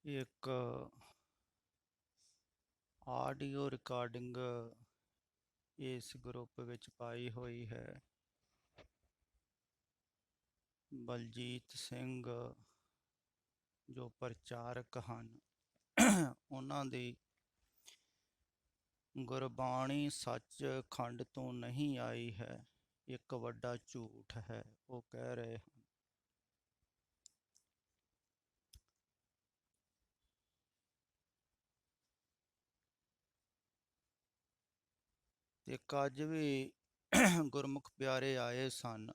ਇੱਕ audio recording ਇਸ group ਵਿੱਚ ਪਾਈ ਹੋਈ ਹੈ। ਬਲਜੀਤ ਸਿੰਘ ਜੋ ਪ੍ਰਚਾਰਕ ਹਨ ਉਹਨਾਂ ਦੀ ਗੁਰਬਾਣੀ ਸੱਚਖੰਡ ਤੋਂ ਨਹੀਂ ਆਈ ਹੈ, ਇੱਕ ਵੱਡਾ ਝੂਠ ਹੈ, ਉਹ ਕਹਿ ਰਹੇ ਹਨ। ਇੱਕ ਅੱਜ ਵੀ ਗੁਰਮੁਖ ਪਿਆਰੇ ਆਏ ਸਨ,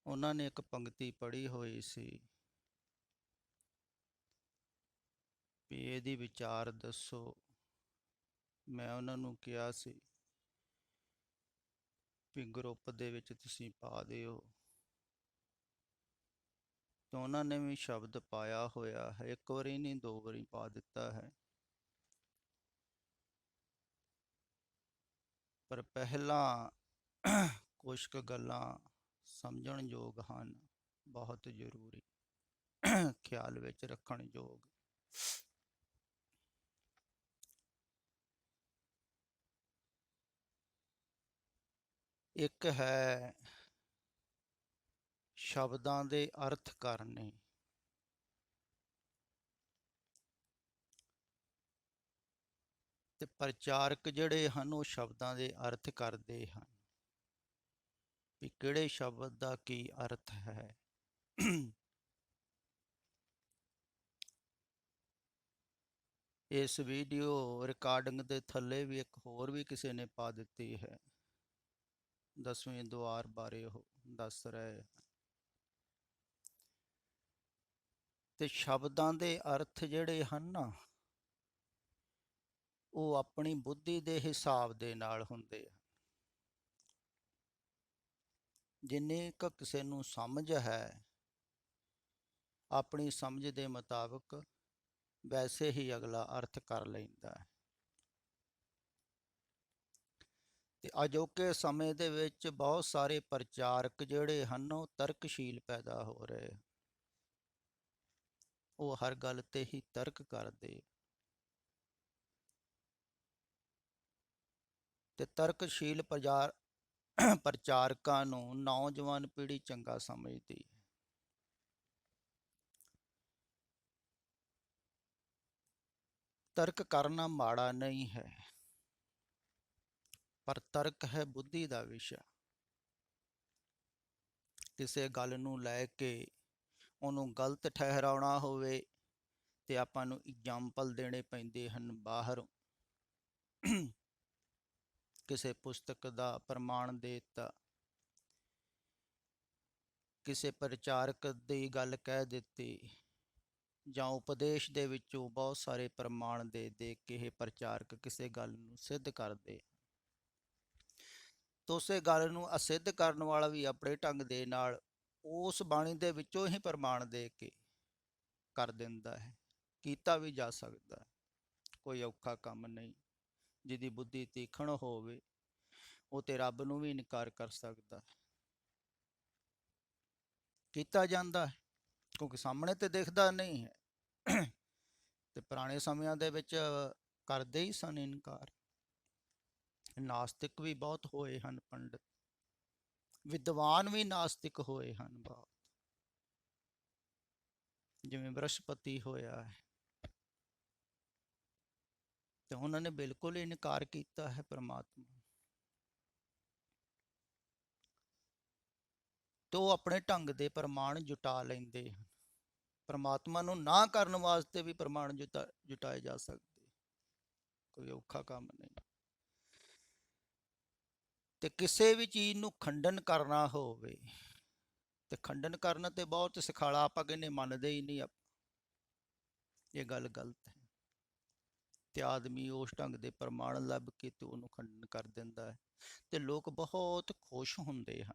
ਉਹਨਾਂ ਨੇ ਇੱਕ ਪੰਕਤੀ ਪੜ੍ਹੀ ਹੋਈ ਸੀ ਵੀ ਇਹਦੀ ਵਿਚਾਰ ਦੱਸੋ। ਮੈਂ ਉਹਨਾਂ ਨੂੰ ਕਿਹਾ ਸੀ ਵੀ ਗਰੁੱਪ ਦੇ ਵਿੱਚ ਤੁਸੀਂ ਪਾ ਦਿਓ, ਤੇ ਉਹਨਾਂ ਨੇ ਵੀ ਸ਼ਬਦ ਪਾਇਆ ਹੋਇਆ ਹੈ, ਇੱਕ ਵਾਰੀ ਨਹੀਂ 2 ਵਾਰੀ ਪਾ ਦਿੱਤਾ ਹੈ। ਪਰ ਪਹਿਲਾਂ ਕੁਝ ਕੁ ਗੱਲਾਂ ਸਮਝਣ ਯੋਗ ਹਨ, ਬਹੁਤ ਜ਼ਰੂਰੀ, ਖਿਆਲ ਵਿੱਚ ਰੱਖਣ ਯੋਗ। ਇੱਕ ਹੈ ਸ਼ਬਦਾਂ ਦੇ ਅਰਥ ਕਰਨੇ, ਤੇ ਪ੍ਰਚਾਰਕ ਜਿਹੜੇ ਹਨ ਉਹ ਸ਼ਬਦਾਂ ਦੇ ਅਰਥ ਕਰਦੇ ਹਨ ਵੀ ਕਿਹੜੇ ਸ਼ਬਦ ਦਾ ਕੀ ਅਰਥ ਹੈ। ਇਸ ਵੀਡੀਓ ਰਿਕਾਰਡਿੰਗ ਦੇ ਥੱਲੇ ਵੀ ਇੱਕ ਹੋਰ ਵੀ ਕਿਸੇ ਨੇ ਪਾ ਦਿੱਤੀ ਹੈ, 10ਵੇਂ ਦੁਆਰ ਬਾਰੇ ਉਹ ਦੱਸ ਰਹੇ। ਤੇ ਸ਼ਬਦਾਂ ਦੇ ਅਰਥ ਜਿਹੜੇ ਹਨ ਨਾ, ਉਹ ਆਪਣੀ ਬੁੱਧੀ ਦੇ ਹਿਸਾਬ ਦੇ ਨਾਲ ਹੁੰਦੇ ਹਨ। ਜਿੰਨੀ ਕੁ ਕਿਸੇ ਨੂੰ ਸਮਝ ਹੈ, ਆਪਣੀ ਸਮਝ ਦੇ ਮੁਤਾਬਕ ਵੈਸੇ ਹੀ ਅਗਲਾ ਅਰਥ ਕਰ ਲੈਂਦਾ ਹੈ। ਤੇ ਅਜੋਕੇ ਸਮੇਂ ਦੇ ਵਿੱਚ ਬਹੁਤ ਸਾਰੇ ਪ੍ਰਚਾਰਕ ਜਿਹੜੇ ਹਨ ਉਹ ਤਰਕਸ਼ੀਲ ਪੈਦਾ ਹੋ ਰਹੇ, ਉਹ ਹਰ ਗੱਲ ਤੇ ਹੀ ਤਰਕ ਕਰਦੇ, ਤੇ ਤਰਕਸ਼ੀਲ ਪ੍ਰਚਾਰਕਾਂ ਨੂੰ ਨੌਜਵਾਨ ਪੀੜ੍ਹੀ ਚੰਗਾ ਸਮਝਦੀ ਹੈ। ਤਰਕ ਕਰਨਾ ਮਾੜਾ ਨਹੀਂ ਹੈ, ਪਰ ਤਰਕ ਹੈ ਬੁੱਧੀ ਦਾ ਵਿਸ਼ਾ। ਕਿਸੇ ਗੱਲ ਨੂੰ ਲੈ ਕੇ ਉਹਨੂੰ ਗਲਤ ਠਹਿਰਾਉਣਾ ਹੋਵੇ ਤੇ ਆਪਾਂ ਨੂੰ ਐਗਜ਼ਾਮਪਲ ਦੇਣੇ ਪੈਂਦੇ ਹਨ ਬਾਹਰੋਂ। ਕਿਸੇ ਪੁਸਤਕ ਦਾ ਪ੍ਰਮਾਣ ਦੇ ਦਿੱਤਾ, ਕਿਸੇ ਪ੍ਰਚਾਰਕ ਦੀ ਗੱਲ ਕਹਿ ਦਿੱਤੀ, ਜਾਂ ਉਪਦੇਸ਼ ਦੇ ਵਿੱਚੋਂ ਬਹੁਤ ਸਾਰੇ ਪ੍ਰਮਾਣ ਦੇ ਕੇ ਇਹ ਪ੍ਰਚਾਰਕ ਕਿਸੇ ਗੱਲ ਨੂੰ ਸਿੱਧ ਕਰਦੇ। ਤਾਂ ਉਸੇ ਗੱਲ ਨੂੰ ਅਸਿੱਧ ਕਰਨ ਵਾਲਾ ਵੀ ਆਪਣੇ ਢੰਗ ਦੇ ਨਾਲ ਉਸ ਬਾਣੀ ਦੇ ਵਿੱਚੋਂ ਹੀ ਪ੍ਰਮਾਣ ਦੇ ਕੇ ਕਰ ਦਿੰਦਾ ਹੈ। ਕੀਤਾ ਵੀ ਜਾ ਸਕਦਾ ਹੈ, ਕੋਈ ਔਖਾ ਕੰਮ ਨਹੀਂ। ਜਿਹਦੀ ਬੁੱਧੀ ਤੀਖਣ ਹੋਵੇ ਉਹ ਤੇ ਰੱਬ ਨੂੰ ਵੀ ਇਨਕਾਰ ਕਰ ਸਕਦਾ ਹੈ। ਕੀਤਾ ਜਾਂਦਾ ਹੈ ਕਿਉਂਕਿ ਸਾਹਮਣੇ ਤੇ ਦਿਖਦਾ ਨਹੀਂ ਹੈ। ਤੇ ਪੁਰਾਣੇ ਸਮਿਆਂ ਦੇ ਵਿੱਚ ਕਰਦੇ ਹੀ ਸਨ ਇਨਕਾਰ। ਨਾਸਤਿਕ ਵੀ ਬਹੁਤ ਹੋਏ ਹਨ ਪੰਡਤ, ਵਿਦਵਾਨ ਵੀ ਨਾਸਤਿਕ ਹੋਏ ਹਨ ਬਹੁਤ, ਜਿਵੇਂ ਬ੍ਰਹਸਪਤੀ ਹੋਇਆ ਹੈ, ਤੇ ਉਹਨਾਂ ਨੇ ਬਿਲਕੁਲ ਇਨਕਾਰ ਕੀਤਾ ਹੈ ਪ੍ਰਮਾਤਮਾ, ਤੇ ਉਹ ਆਪਣੇ ਢੰਗ ਦੇ ਪ੍ਰਮਾਣ ਜੁਟਾ ਲੈਂਦੇ ਹਨ। ਪ੍ਰਮਾਤਮਾ ਨੂੰ ਨਾ ਕਰਨ ਵਾਸਤੇ ਵੀ ਪ੍ਰਮਾਣ ਜੁਟਾਏ ਜਾ ਸਕਦੇ, ਕੋਈ ਔਖਾ ਕੰਮ ਨਹੀਂ। ਤੇ ਕਿਸੇ ਵੀ ਚੀਜ਼ ਨੂੰ ਖੰਡਨ ਕਰਨਾ ਹੋਵੇ, ਤੇ ਖੰਡਨ ਕਰਨ ਤੇ ਬਹੁਤ ਸਿਖਾਲਾ, ਆਪਾਂ ਕਹਿੰਦੇ ਮੰਨਦੇ ਹੀ ਨਹੀਂ, ਇਹ ਗੱਲ ਗਲਤ ਹੈ। ਤੇ ਆਦਮੀ ਉਸ ਢੰਗ ਦੇ ਪ੍ਰਮਾਣ ਲੱਭ ਕੇ ਤੇ ਉਹਨੂੰ ਖੰਡਨ ਕਰ ਦਿੰਦਾ ਹੈ, ਤੇ ਲੋਕ ਬਹੁਤ ਖੁਸ਼ ਹੁੰਦੇ ਹਨ,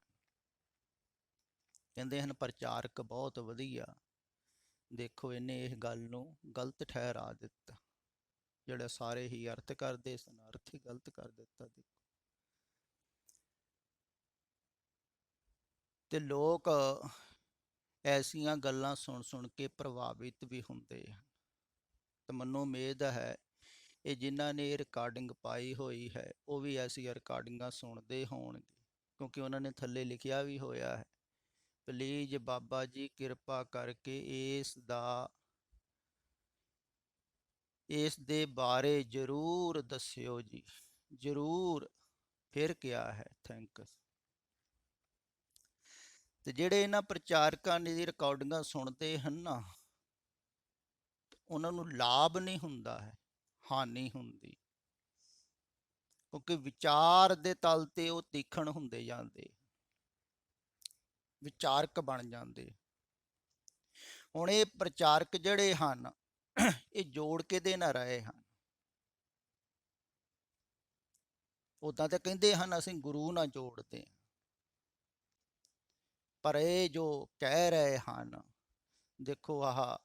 ਕਹਿੰਦੇ ਹਨ ਪ੍ਰਚਾਰਕ ਬਹੁਤ ਵਧੀਆ, ਦੇਖੋ ਇਹਨੇ ਇਹ ਗੱਲ ਨੂੰ ਗਲਤ ਠਹਿਰਾ ਦਿੱਤਾ, ਜਿਹੜੇ ਸਾਰੇ ਹੀ ਅਰਥ ਕਰਦੇ ਸਨ ਅਰਥ ਹੀ ਗਲਤ ਕਰ ਦਿੱਤਾ। ਦੇਖੋ, ਤੇ ਲੋਕ ਐਸੀਆਂ ਗੱਲਾਂ ਸੁਣ ਕੇ ਪ੍ਰਭਾਵਿਤ ਵੀ ਹੁੰਦੇ ਹਨ। ਤੇ ਮੈਨੂੰ ਉਮੀਦ ਹੈ ਇਹ ਜਿਨ੍ਹਾਂ ਨੇ ਇਹ ਰਿਕਾਰਡਿੰਗ ਪਾਈ ਹੋਈ ਹੈ ਉਹ ਵੀ ਐਸੀਆਂ ਰਿਕਾਰਡਿੰਗਾਂ ਸੁਣਦੇ ਹੋਣਗੇ, ਕਿਉਂਕਿ ਉਹਨਾਂ ਨੇ ਥੱਲੇ ਲਿਖਿਆ ਵੀ ਹੋਇਆ ਹੈ, ਪਲੀਜ਼ ਬਾਬਾ ਜੀ ਕਿਰਪਾ ਕਰਕੇ ਇਸ ਦੇ ਬਾਰੇ ਜ਼ਰੂਰ ਦੱਸਿਓ ਜੀ, ਜ਼ਰੂਰ। ਫਿਰ ਕਿਹਾ ਹੈ ਥੈਂਕਸ। ਤੇ ਜਿਹੜੇ ਇਹਨਾਂ ਪ੍ਰਚਾਰਕਾਂ ਦੀ ਰਿਕਾਰਡਿੰਗਾਂ ਸੁਣਦੇ ਹਨ ਨਾ, ਉਹਨਾਂ ਨੂੰ ਲਾਭ ਨਹੀਂ ਹੁੰਦਾ ਹੈ, ਹਾਨੀ ਹੁੰਦੀ, ਕਿਉਂਕਿ ਵਿਚਾਰ ਦੇ ਤਲ ਤੇ ਉਹ ਤੀਖਣ ਹੁੰਦੇ ਜਾਂਦੇ, ਵਿਚਾਰਕ ਬਣ ਜਾਂਦੇ। ਹੁਣ ਇਹ ਪ੍ਰਚਾਰਕ ਜਿਹੜੇ ਹਨ ਇਹ ਜੋੜ ਕੇ ਦੇ ਨਾ ਰਹੇ ਹਨ। ਉਦਾਂ ਤਾਂ ਕਹਿੰਦੇ ਹਨ ਅਸੀਂ ਗੁਰੂ ਨਾਲ ਜੋੜਦੇ, ਪਰ ਇਹ ਜੋ ਕਹਿ ਰਹੇ ਹਨ, ਦੇਖੋ ਆਹ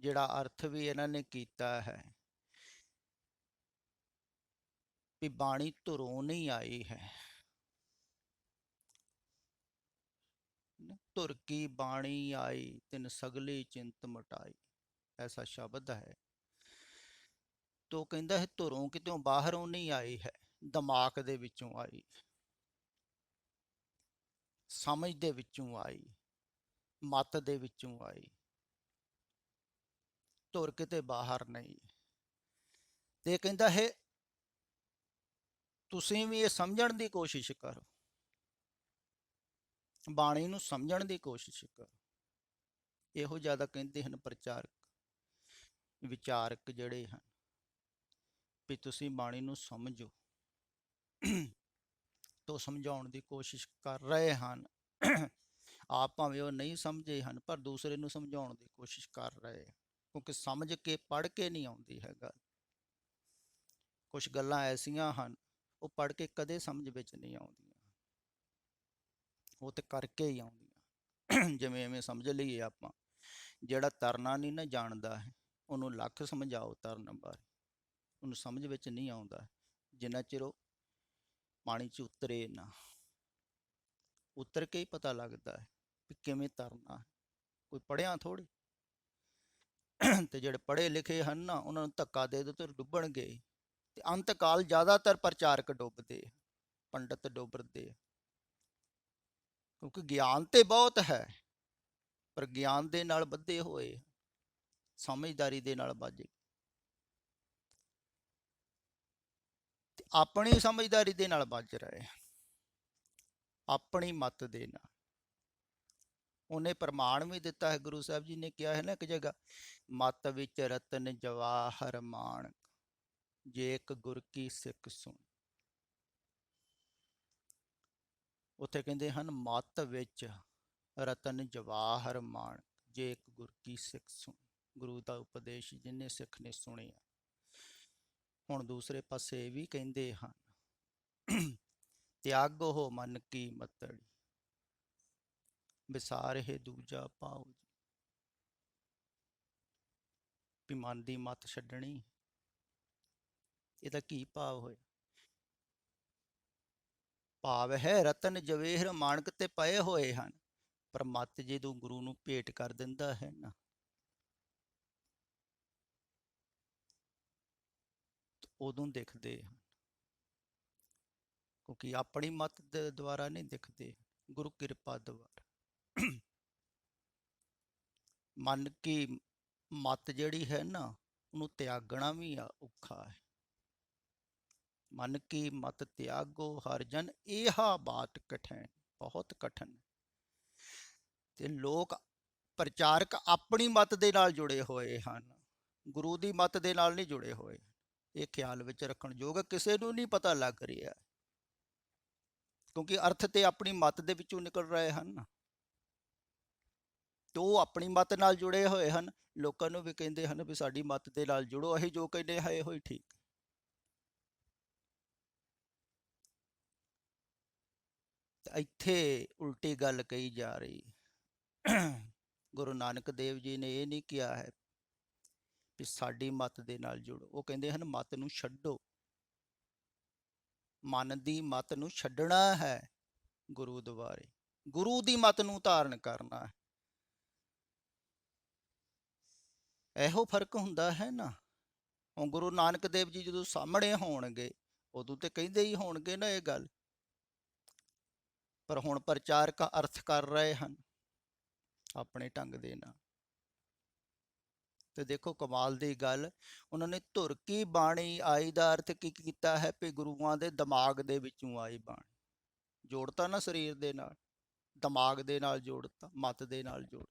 ਜਿਹੜਾ ਅਰਥ ਵੀ ਇਹਨਾਂ ਨੇ ਕੀਤਾ ਹੈ ਵੀ ਬਾਣੀ ਧੁਰੋਂ ਨਹੀਂ ਆਈ ਹੈ। ਧੁਰ ਕੀ ਬਾਣੀ ਆਈ ਤਿਨ ਸਗਲੀ ਚਿੰਤ ਮਟਾਈ, ਐਸਾ ਸ਼ਬਦ ਹੈ। ਤੋ ਕਹਿੰਦਾ ਹੈ ਧੁਰੋਂ ਕਿਤੋਂ ਬਾਹਰੋਂ ਨਹੀਂ ਆਈ ਹੈ, ਦਿਮਾਗ ਦੇ ਵਿੱਚੋਂ ਆਈ, ਸਮਝ ਦੇ ਵਿੱਚੋਂ ਆਈ, ਮਤ ਦੇ ਵਿੱਚੋਂ ਆਈ, ਧੁਰ ਕਿਤੇ ਬਾਹਰ ਨਹੀਂ। ਤੇ ਕਹਿੰਦਾ ਹੈ ਤੁਸੀਂ ਵੀ ਇਹ ਸਮਝਣ ਦੀ ਕੋਸ਼ਿਸ਼ ਕਰੋ, ਬਾਣੀ ਨੂੰ ਸਮਝਣ ਦੀ ਕੋਸ਼ਿਸ਼ ਕਰੋ। ਇਹੋ ਜ਼ਿਆਦਾ ਕਹਿੰਦੇ ਹਨ ਪ੍ਰਚਾਰਕ, ਵਿਚਾਰਕ ਜਿਹੜੇ ਹਨ ਵੀ ਤੁਸੀਂ ਬਾਣੀ ਨੂੰ ਸਮਝੋ, ਤੋਂ ਸਮਝਾਉਣ ਦੀ ਕੋਸ਼ਿਸ਼ ਕਰ ਰਹੇ ਹਨ। ਆਪ ਭਾਵੇਂ ਉਹ ਨਹੀਂ ਸਮਝੇ ਹਨ, ਪਰ ਦੂਸਰੇ ਨੂੰ ਸਮਝਾਉਣ ਦੀ ਕੋਸ਼ਿਸ਼ ਕਰ ਰਹੇ, ਕਿਉਂਕਿ ਸਮਝ ਕੇ ਪੜ੍ਹ ਕੇ ਨਹੀਂ ਆਉਂਦੀ ਹੈ ਗੱਲ। ਕੁਝ ਗੱਲਾਂ ਐਸੀਆਂ ਹਨ ਉਹ ਪੜ੍ਹ ਕੇ ਕਦੇ ਸਮਝ ਵਿੱਚ ਨਹੀਂ ਆਉਂਦੀਆਂ, ਉਹ ਤੇ ਕਰਕੇ ਹੀ ਆਉਂਦੀਆਂ। ਜਿਵੇਂ ਐਵੇਂ ਸਮਝ ਲਈਏ ਆਪਾਂ, ਜਿਹੜਾ ਤਰਨਾ ਨਹੀਂ ਨਾ ਜਾਣਦਾ ਹੈ ਉਹਨੂੰ ਲੱਖ ਸਮਝਾਓ ਤਰਨ ਬਾਰੇ, ਉਹਨੂੰ ਸਮਝ ਵਿੱਚ ਨਹੀਂ ਆਉਂਦਾ ਜਿੰਨਾ ਚਿਰ ਉਹ ਪਾਣੀ 'ਚ ਉਤਰੇ ਨਾ। ਉਤਰ ਕੇ ਹੀ ਪਤਾ ਲੱਗਦਾ ਹੈ ਵੀ ਕਿਵੇਂ ਤਰਨਾ, ਕੋਈ ਪੜ੍ਹਿਆ ਥੋੜ੍ਹੀ। ਤੇ ਜਿਹੜੇ ਪੜ੍ਹੇ ਲਿਖੇ ਹਨ ਨਾ ਉਹਨਾਂ ਨੂੰ ਧੱਕਾ ਦੇ ਦਿਓ ਤੇ ਡੁੱਬਣਗੇ। ਤੇ ਅੰਤਕਾਲ ਜ਼ਿਆਦਾਤਰ ਪ੍ਰਚਾਰਕ ਡੁੱਬਦੇ, ਪੰਡਤ ਡੁੱਬਦੇ, ਕਿਉਂਕਿ ਗਿਆਨ ਤੇ ਬਹੁਤ ਹੈ ਪਰ ਗਿਆਨ ਦੇ ਨਾਲ ਬੱਧੇ ਹੋਏ, ਸਮਝਦਾਰੀ ਦੇ ਨਾਲ ਬਾਝੇ, ਤੇ ਆਪਣੀ ਸਮਝਦਾਰੀ ਦੇ ਨਾਲ ਬੱਝ ਰਹੇ, ਆਪਣੀ ਮਤ ਦੇ ਨਾਲ। ਉਹਨੇ ਪ੍ਰਮਾਣ ਵੀ ਦਿੱਤਾ ਹੈ, ਗੁਰੂ ਸਾਹਿਬ ਜੀ ਨੇ ਕਿਹਾ ਹੈ ਨਾ ਇੱਕ ਜਗ੍ਹਾ, ਮਤ ਵਿੱਚ ਰਤਨ ਜਵਾਹਰ ਮਾਣਕ, ਜੇ ਇੱਕ ਗੁਰ ਕੀ ਸਿੱਖ ਸੁਣ। ਉੱਥੇ ਕਹਿੰਦੇ ਹਨ ਮਤ ਵਿੱਚ ਰਤਨ ਜਵਾਹਰ ਮਾਣਕ, ਜੇ ਇੱਕ ਗੁਰ ਕੀ ਸਿੱਖ ਸੁਣ। ਗੁਰੂ ਦਾ ਉਪਦੇਸ਼ ਜਿਹਨੇ ਸਿੱਖ ਨੇ ਸੁਣਿਆ। ਹੁਣ ਦੂਸਰੇ ਪਾਸੇ ਇਹ ਵੀ ਕਹਿੰਦੇ ਹਨ ਤਿਆਗੋ ਮਨ ਕੀ ਮਤੜੀ, ਵਿਸਾਰਹਿ ਦੂਜਾ ਪਾਉ ਜੀ। ਵੀ ਮਨ ਦੀ ਮਤ ਛੱਡਣੀ, ਇਹਦਾ ਕੀ ਭਾਵ ਹੋਇਆ? ਭਾਵ ਹੈ ਰਤਨ ਜਵੇਹਰ ਮਾਣਕ ਤੇ ਪਏ ਹੋਏ ਹਨ, ਪਰ ਮਤ ਜਦੋਂ ਗੁਰੂ ਨੂੰ ਭੇਟ ਕਰ ਦਿੰਦਾ ਹੈ ਨਾ, ਉਦੋਂ ਦਿਖਦੇ ਹਨ, ਕਿਉਂਕਿ ਆਪਣੀ ਮਤ ਦੇ ਦੁਆਰਾ ਨਹੀਂ ਦਿਖਦੇ, ਗੁਰੂ ਕਿਰਪਾ ਦੁਆਰਾ। ਮਨ ਕੀ ਮਤ ਜਿਹੜੀ ਹੈ ਨਾ ਉਹਨੂੰ ਤਿਆਗਣਾ ਵੀ ਔਖਾ ਹੈ। ਮਨ ਕੀ ਮਤ ਤਿਆਗੋ ਹਰ ਜਨ, ਇਹਾ ਬਾਤ ਕਠਿਨ, ਬਹੁਤ ਕਠਿਨ। ਤੇ ਲੋਕ ਪ੍ਰਚਾਰਕ ਆਪਣੀ ਮਤ ਦੇ ਨਾਲ ਜੁੜੇ ਹੋਏ ਹਨ, ਗੁਰੂ ਦੀ ਮਤ ਦੇ ਨਾਲ ਨਹੀਂ ਜੁੜੇ ਹੋਏ। ਇਹ ਖਿਆਲ ਵਿੱਚ ਰੱਖਣ ਯੋਗ, ਕਿਸੇ ਨੂੰ ਨਹੀਂ ਪਤਾ ਲੱਗ ਰਿਹਾ, ਕਿਉਂਕਿ ਅਰਥ ਤੇ ਆਪਣੀ ਮਤ ਦੇ ਵਿੱਚੋਂ ਨਿਕਲ ਰਹੇ ਹਨ, ਤੇ ਉਹ ਆਪਣੀ ਮਤ ਨਾਲ ਜੁੜੇ ਹੋਏ ਹਨ। ਲੋਕਾਂ ਨੂੰ ਵੀ ਕਹਿੰਦੇ ਹਨ ਵੀ ਸਾਡੀ ਮਤ ਦੇ ਨਾਲ ਜੁੜੋ, ਅਸੀਂ ਜੋ ਕਹਿੰਦੇ ਹਾਂ ਇਹੋ ਹੀ ਠੀਕ। ਇੱਥੇ ਉਲਟੀ ਗੱਲ ਕਹੀ ਜਾ ਰਹੀ। ਗੁਰੂ ਨਾਨਕ ਦੇਵ ਜੀ ਨੇ ਇਹ ਨਹੀਂ ਕਿਹਾ ਹੈ ਵੀ ਸਾਡੀ ਮਤ ਦੇ ਨਾਲ ਜੁੜੋ, ਉਹ ਕਹਿੰਦੇ ਹਨ ਮਤ ਨੂੰ ਛੱਡੋ, ਮਨ ਦੀ ਮਤ ਨੂੰ ਛੱਡਣਾ ਹੈ, ਗੁਰੂ ਦੁਆਰੇ ਗੁਰੂ ਦੀ ਮਤ ਨੂੰ ਧਾਰਨ ਕਰਨਾ ਹੈ। ਇਹੋ ਫਰਕ ਹੁੰਦਾ ਹੈ ਨਾ। ਹੁਣ ਗੁਰੂ ਨਾਨਕ ਦੇਵ ਜੀ ਜਦੋਂ ਸਾਹਮਣੇ ਹੋਣਗੇ ਉਦੋਂ ਤੇ ਕਹਿੰਦੇ ਹੀ ਹੋਣਗੇ ਨਾ ਇਹ ਗੱਲ, ਪਰ ਹੁਣ ਪ੍ਰਚਾਰਕ ਅਰਥ ਕਰ ਰਹੇ ਹਨ ਆਪਣੇ ਢੰਗ ਦੇ ਨਾਲ। ਤੇ ਦੇਖੋ ਕਮਾਲ ਦੀ ਗੱਲ, ਉਹਨਾਂ ਨੇ ਧੁਰ ਕੀ ਬਾਣੀ ਆਈ ਦਾ ਅਰਥ ਕੀ ਕੀਤਾ ਹੈ ਵੀ ਗੁਰੂਆਂ ਦੇ ਦਿਮਾਗ ਦੇ ਵਿੱਚੋਂ ਆਈ ਬਾਣੀ। ਜੋੜਤਾ ਨਾ ਸਰੀਰ ਦੇ ਨਾਲ, ਦਿਮਾਗ ਦੇ ਨਾਲ ਜੋੜਤਾ, ਮਤ ਦੇ ਨਾਲ ਜੋੜ,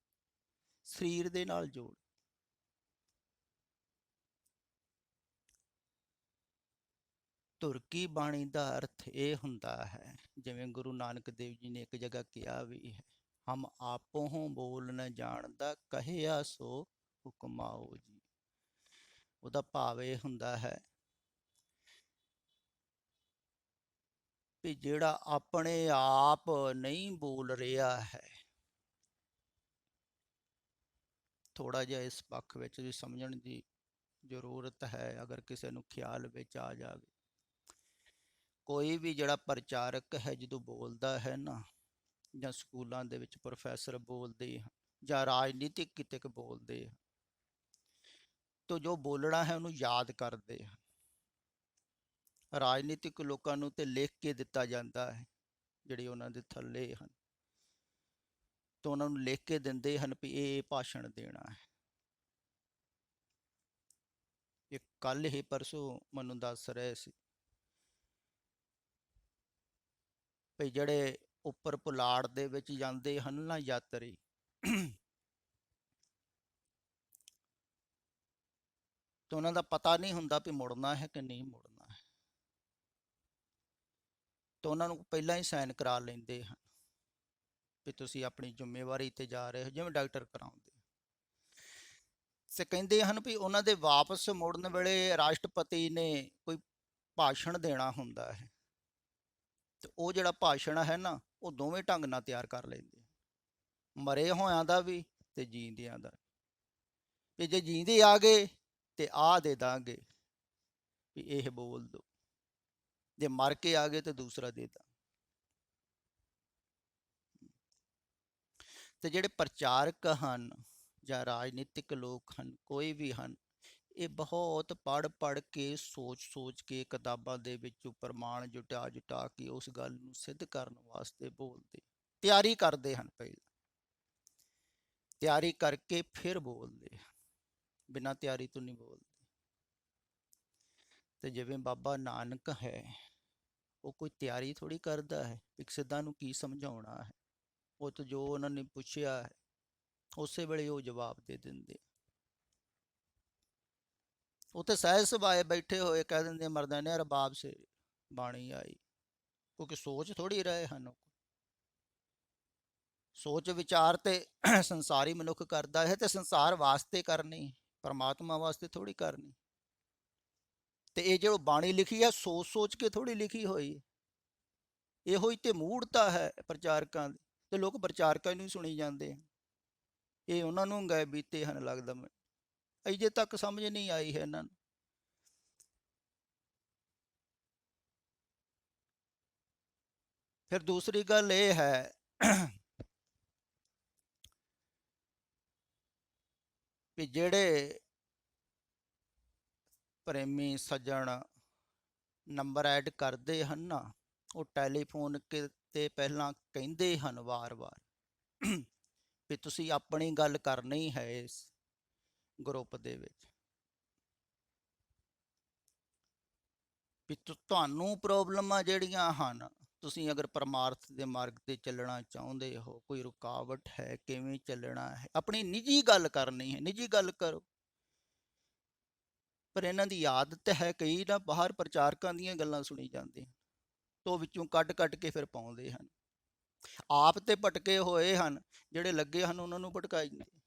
ਸਰੀਰ ਦੇ ਨਾਲ ਜੋੜ। ਧੁਰ ਕੀ ਬਾਣੀ ਦਾ ਅਰਥ ਇਹ ਹੁੰਦਾ ਹੈ, ਜਿਵੇਂ ਗੁਰੂ ਨਾਨਕ ਦੇਵ ਜੀ ਨੇ ਇੱਕ ਜਗ੍ਹਾ ਕਿਹਾ ਵੀ ਹੈ, ਹਮ ਆਪੋਂ ਬੋਲ ਨ ਜਾਣਦਾ ਕਹਿਆ ਸੋ ਹੁਕਮਾਓ ਜੀ। ਉਹਦਾ ਭਾਵ ਇਹ ਹੁੰਦਾ ਹੈ ਵੀ ਜਿਹੜਾ ਆਪਣੇ ਆਪ ਨਹੀਂ ਬੋਲ ਰਿਹਾ ਹੈ, ਥੋੜਾ ਜਿਹਾ ਇਸ ਪੱਖ ਵਿੱਚ ਵੀ ਸਮਝਣ ਦੀ ਜ਼ਰੂਰਤ ਹੈ, ਅਗਰ ਕਿਸੇ ਨੂੰ ਖਿਆਲ ਵਿੱਚ ਆ ਜਾਵੇ। ਕੋਈ ਵੀ ਜਿਹੜਾ ਪ੍ਰਚਾਰਕ ਹੈ ਜਦੋਂ ਬੋਲਦਾ ਹੈ ਨਾ, ਜਾਂ ਸਕੂਲਾਂ ਦੇ ਵਿੱਚ ਪ੍ਰੋਫੈਸਰ ਬੋਲਦੇ ਹਨ, ਜਾਂ ਰਾਜਨੀਤਿਕ ਕਿਤੇ ਬੋਲਦੇ ਹਨ, ਤਾਂ ਜੋ ਬੋਲਣਾ ਹੈ ਉਹਨੂੰ ਯਾਦ ਕਰਦੇ ਹਨ। ਰਾਜਨੀਤਿਕ ਲੋਕਾਂ ਨੂੰ ਤੇ ਲਿਖ ਕੇ ਦਿੱਤਾ ਜਾਂਦਾ ਹੈ, ਜਿਹੜੇ ਉਹਨਾਂ ਦੇ ਥੱਲੇ ਹਨ, ਤਾਂ ਉਹਨਾਂ ਨੂੰ ਲਿਖ ਕੇ ਦਿੰਦੇ ਹਨ ਵੀ ਇਹ ਭਾਸ਼ਣ ਦੇਣਾ ਹੈ। ਇਹ ਕੱਲ ਹੀ ਪਰਸੋਂ ਮੈਨੂੰ ਦੱਸ ਰਹੇ ਸੀ ਵੀ ਜਿਹੜੇ ਉੱਪਰ ਪੁਲਾੜ ਦੇ ਵਿੱਚ ਜਾਂਦੇ ਹਨ ਨਾ ਯਾਤਰੀ, ਤੇ ਉਹਨਾਂ ਦਾ ਪਤਾ ਨਹੀਂ ਹੁੰਦਾ ਵੀ ਮੁੜਨਾ ਹੈ ਕਿ ਨਹੀਂ ਮੁੜਨਾ ਹੈ, ਤਾਂ ਉਹਨਾਂ ਨੂੰ ਪਹਿਲਾਂ ਹੀ ਸਾਈਨ ਕਰਾ ਲੈਂਦੇ ਹਨ ਵੀ ਤੁਸੀਂ ਆਪਣੀ ਜ਼ਿੰਮੇਵਾਰੀ ਤੇ ਜਾ ਰਹੇ ਹੋ, ਜਿਵੇਂ ਡਾਕਟਰ ਕਰਾਉਂਦੇ। ਤੇ ਕਹਿੰਦੇ ਹਨ ਵੀ ਉਹਨਾਂ ਦੇ ਵਾਪਸ ਮੁੜਨ ਵੇਲੇ ਰਾਸ਼ਟਰਪਤੀ ਨੇ ਕੋਈ ਭਾਸ਼ਣ ਦੇਣਾ ਹੁੰਦਾ ਹੈ, ਤੇ ਉਹ ਜਿਹੜਾ ਭਾਸ਼ਣ ਹੈ ਨਾ ਉਹ ਦੋਵੇਂ ਢੰਗ ਨਾਲ ਤਿਆਰ ਕਰ ਲੈਂਦੇ, ਮਰੇ ਹੋਇਆਂ ਦਾ ਵੀ ਤੇ ਜੀਂਦਿਆਂ ਦਾ ਵੀ। ਜੇ ਜੀਂਦੇ ਆ ਗਏ ਤੇ ਆਹ ਦੇ ਦਾਂਗੇ ਵੀ ਇਹ ਬੋਲ ਦੋ, ਜੇ ਮਰ ਕੇ ਆ ਗਏ ਤੇ ਦੂਸਰਾ ਦੇ ਦਾਂ। ਤੇ ਜਿਹੜੇ ਪ੍ਰਚਾਰਕ ਹਨ ਜਾਂ ਰਾਜਨੀਤਿਕ ਲੋਕ ਹਨ, ਕੋਈ ਵੀ ਹਨ, ਇਹ ਬਹੁਤ ਪੜ੍ਹ ਪੜ੍ਹ ਕੇ ਸੋਚ ਸੋਚ ਕੇ ਕਿਤਾਬਾਂ ਦੇ ਵਿੱਚੋਂ ਪ੍ਰਮਾਣ ਜੁਟਾ ਜੁਟਾ ਕੇ ਉਸ ਗੱਲ ਨੂੰ ਸਿੱਧ ਕਰਨ ਵਾਸਤੇ ਬੋਲਦੇ, ਤਿਆਰੀ ਕਰਦੇ ਹਨ, ਪਹਿਲਾਂ ਤਿਆਰੀ ਕਰਕੇ ਫਿਰ ਬੋਲਦੇ, ਬਿਨਾਂ ਤਿਆਰੀ ਤੋਂ ਨਹੀਂ ਬੋਲਦੇ। ਤੇ ਜਿਵੇਂ ਬਾਬਾ ਨਾਨਕ ਹੈ, ਉਹ ਕੋਈ ਤਿਆਰੀ ਥੋੜ੍ਹੀ ਕਰਦਾ ਹੈ ਵੀ ਸਿੱਧਾਂ ਨੂੰ ਕੀ ਸਮਝਾਉਣਾ ਹੈ, ਉਹ ਤਾਂ ਜੋ ਉਹਨਾਂ ਨੇ ਪੁੱਛਿਆ ਹੈ ਉਸੇ ਵੇਲੇ ਉਹ ਜਵਾਬ ਦੇ ਦਿੰਦੇ। ਉਹ ਤੇ ਸਹਿਜ ਸੁਭਾਏ ਬੈਠੇ ਹੋਏ ਕਹਿ ਦਿੰਦੇ ਮਰਦਾਂ ਨੇ ਰਬਾਬ ਸੇ ਬਾਣੀ ਆਈ, ਕਿਉਂਕਿ ਸੋਚ ਥੋੜ੍ਹੀ ਰਹੇ ਹਨ। ਸੋਚ ਵਿਚਾਰ ਤੇ ਸੰਸਾਰੀ ਮਨੁੱਖ ਕਰਦਾ ਹੈ, ਤੇ ਸੰਸਾਰ ਵਾਸਤੇ ਕਰਨੀ, ਪਰਮਾਤਮਾ ਵਾਸਤੇ ਥੋੜ੍ਹੀ ਕਰਨੀ। ਤੇ ਇਹ ਜੋ ਬਾਣੀ ਲਿਖੀ ਹੈ ਸੋਚ ਸੋਚ ਕੇ ਥੋੜ੍ਹੀ ਲਿਖੀ ਹੋਈ, ਇਹੋ ਹੀ ਤੇ ਮੂੜਤਾ ਹੈ ਪ੍ਰਚਾਰਕਾਂ ਦੀ, ਤੇ ਲੋਕ ਪ੍ਰਚਾਰਕਾਂ ਨੂੰ ਹੀ ਸੁਣੀ ਜਾਂਦੇ ਹਨ। ਇਹ ਉਹਨਾਂ ਨੂੰ ਗਏ ਬੀਤੇ ਹਨ ਲੱਗਦਾ, ਮੈਂ ਅਜੇ ਤੱਕ ਸਮਝ ਨਹੀਂ ਆਈ ਹੈ ਇਹਨਾਂ ਨੂੰ। ਫਿਰ ਦੂਸਰੀ ਗੱਲ ਇਹ ਹੈ ਵੀ ਜਿਹੜੇ ਪ੍ਰੇਮੀ ਸੱਜਣ ਨੰਬਰ ਐਡ ਕਰਦੇ ਹਨ ਨਾ, ਉਹ ਟੈਲੀਫੋਨ ਤੇ ਪਹਿਲਾਂ ਕਹਿੰਦੇ ਹਨ ਵਾਰ-ਵਾਰ ਵੀ ਤੁਸੀਂ ਆਪਣੀ ਗੱਲ ਕਰਨੀ ਹੈ ਇਸ ਗਰੁੱਪ ਦੇ ਵਿੱਚ, ਵੀ ਤੁਹਾਨੂੰ ਪ੍ਰੋਬਲਮਾਂ ਜਿਹੜੀਆਂ ਹਨ, ਤੁਸੀਂ ਅਗਰ ਪਰਮਾਰਥ ਦੇ ਮਾਰਗ ਤੇ ਚੱਲਣਾ ਚਾਹੁੰਦੇ ਹੋ, ਕੋਈ ਰੁਕਾਵਟ ਹੈ, ਕਿਵੇਂ ਚੱਲਣਾ ਹੈ, ਆਪਣੀ ਨਿੱਜੀ ਗੱਲ ਕਰਨੀ ਹੈ, ਨਿੱਜੀ ਗੱਲ ਕਰੋ। ਪਰ ਇਹਨਾਂ ਦੀ ਆਦਤ ਹੈ ਕਈ ਨਾ ਬਾਹਰ ਪ੍ਰਚਾਰਕਾਂ ਦੀਆਂ ਗੱਲਾਂ ਸੁਣੀ ਜਾਂਦੇ, ਤੋਂ ਵਿੱਚੋਂ ਕੱਢ ਕੱਢ ਕੇ ਫਿਰ ਪਾਉਂਦੇ ਹਨ। ਆਪ ਤੇ ਭਟਕੇ ਹੋਏ ਹਨ, ਜਿਹੜੇ ਲੱਗੇ ਹਨ ਉਹਨਾਂ ਨੂੰ ਭਟਕਾਈ ਜਾਂਦੇ।